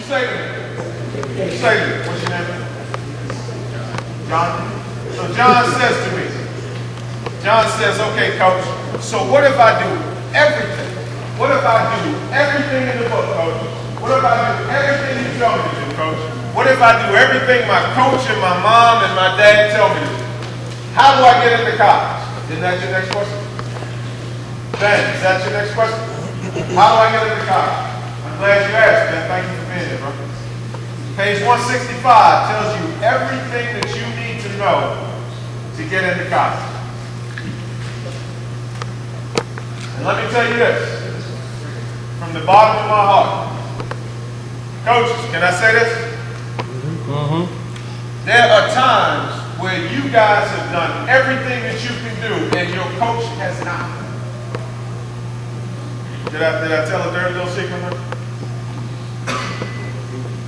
say to me? Say to me. What's your name? John? So John says to me, John says, okay, coach, so what if I do everything? What if I do everything in the book, coach? What if I do everything you tell me to do, coach? What if I do everything my coach and my mom and my dad tell me to do? How do I get into college? Isn't that your next question? Ben, is that your next question? How do I get into college? I'm glad you asked, man. Thank you for being here, bro. Page 165 tells you everything that you need to know to get into college. And let me tell you this, from the bottom of my heart. Coaches, can I say this? There are times where you guys have done everything that you can do and your coach has not. Did I tell a dirty little secret?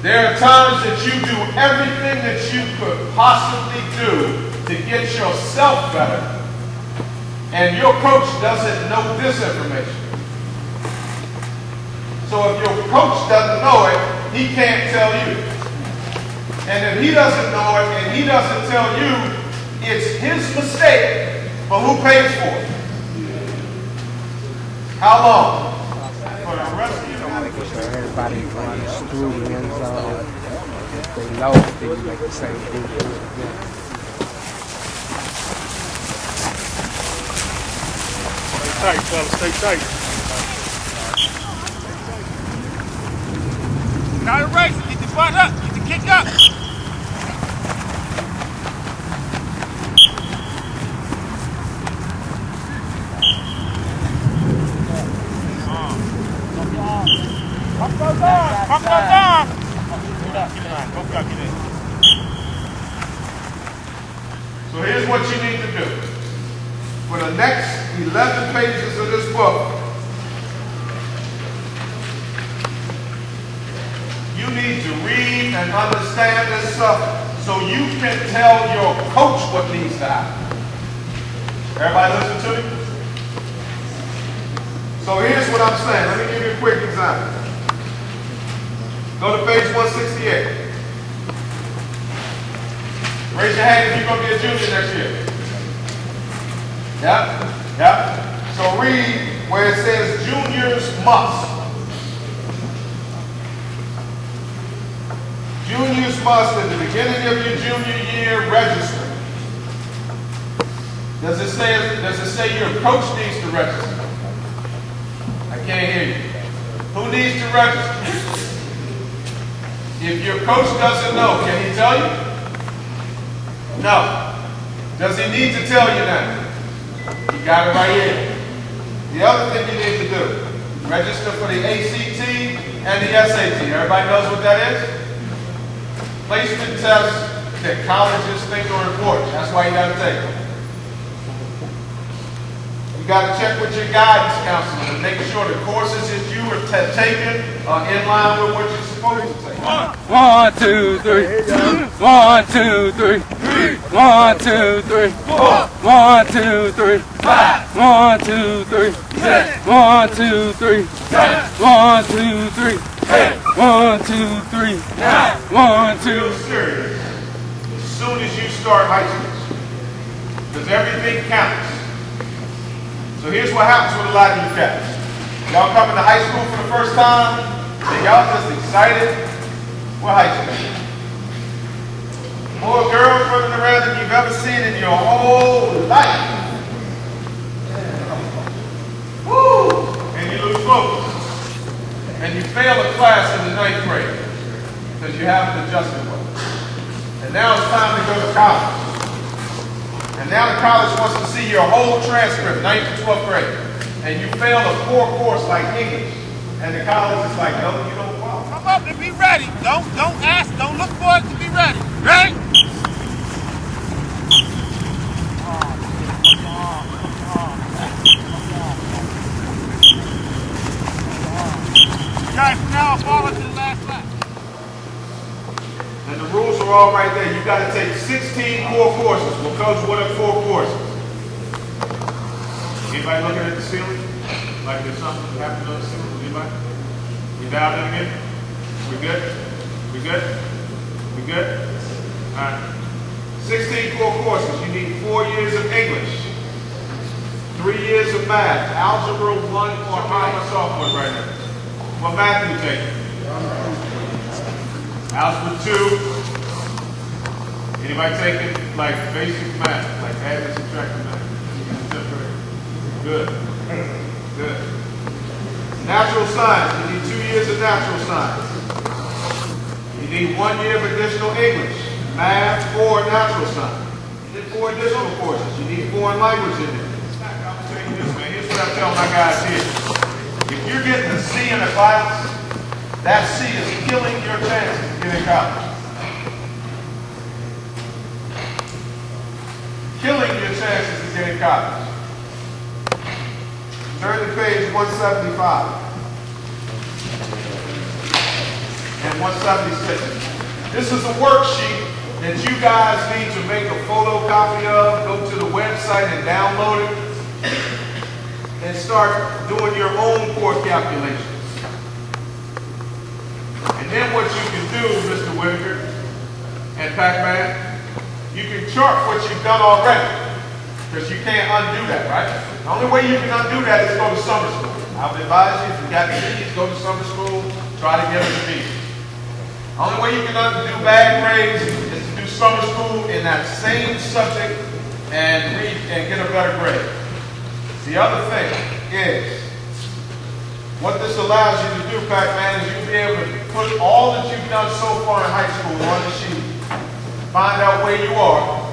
There are times that you do everything that you could possibly do to get yourself better, and your coach doesn't know this information. So if your coach doesn't know it, he can't tell you. And if he doesn't know it and he doesn't tell you, it's his mistake, but who pays for it? How long? For the rest of your life. Everybody runs through the end zone. If they know, then you make the same thing again. Stay tight, fellas, stay tight. Not a race, get the butt up, get the kick up. Pump those arms! Pump those arms! So here's what you need to do. For the next 11 pages of this book, you need to read and understand this stuff so you can tell your coach what needs to happen. Everybody listen to me? So here's what I'm saying. Let me give you a quick example. Go to page 168. Raise your hand if you're going to be a junior next year. Yeah? So read where it says juniors must. Juniors must, at the beginning of your junior year, register. Does it say your coach needs to register? I can't hear you. Who needs to register? If your coach doesn't know, can he tell you? No. Does he need to tell you that? You got it right here. The other thing you need to do, register for the ACT and the SAT. Everybody knows what that is? Placement tests that colleges think are important. That's why you got to take them. You got to check with your guidance counselor and make sure the courses that you are taking are in line with what you're supposed to take. 1, 2, 3. 1, 2, 3. 1, 2, 3. 1, 2, 3. 1, 2, 3. 1, 2, 3. 1, 2, 3. 1, 2, 3. 1, 2, 3. As soon as you start high school, because everything counts. So here's what happens with a lot of you cats. Y'all coming to high school for the first time, and y'all just excited. What high school? More girls running around than you've ever seen in your whole life. Woo! And you lose focus. And you fail a class in the 9th grade because you haven't adjusted well. And now it's time to go to college. And now the college wants to see your whole transcript, 9th to 12th grade. And you fail a core course like English. And the college is like, no, you don't follow. Come up and be ready. Don't ask, don't look for it to be ready. Ready? Guys, now follow to the last lap. And the rules are all right there. You got to take 16 core courses. Well, coach, what are 4 courses? Anybody looking at the ceiling? Like there's something happening on the ceiling? Anybody? You dialed in again? We good? We good? We good? All right. 16 core courses. You need 4 years of English, 3 years of math, algebra 1, or how my sophomore right now. What math do you take? Algebra 2. Anybody taking like basic math, like add and subtract math? Good. Good. Natural science. You need 2 years of natural science. You need 1 year of additional English, math, or natural science. You need 4 additional courses. You need foreign language in there. I'm telling you this, man. Here's what I tell my guys here. If you're getting a C in a class, that C is killing your chances of getting college. Killing your chances of getting college. Turn to page 175 and 176. This is a worksheet that you guys need to make a photocopy of, go to the website and download it, and start doing your own core calculations. And then what you can do, Mr. Whitaker and Pac-Man, you can chart what you've done already, because you can't undo that, right? The only way you can undo that is go to summer school. I would advise you, if you got C's, go to summer school, try to get a B. The only way you can undo bad grades is to do summer school in that same subject and read and get a better grade. The other thing is, what this allows you to do, Pac-Man, is you'll be able to put all that you've done so far in high school on the sheet, find out where you are,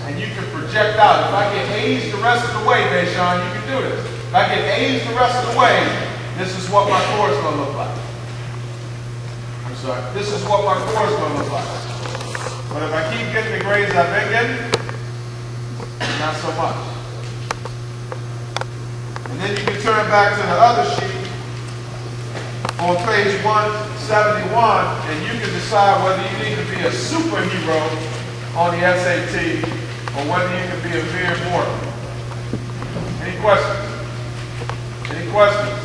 and you can project out. If I get A's the rest of the way, Deshaun, you can do this. If I get A's the rest of the way, this is what my core is going to look like. I'm sorry. This is what my core is going to look like. But if I keep getting the grades I've been getting, not so much. And then you can turn back to the other sheet on page 171, and you can decide whether you need to be a superhero on the SAT or whether you can be a mere mortal. Any questions? Any questions?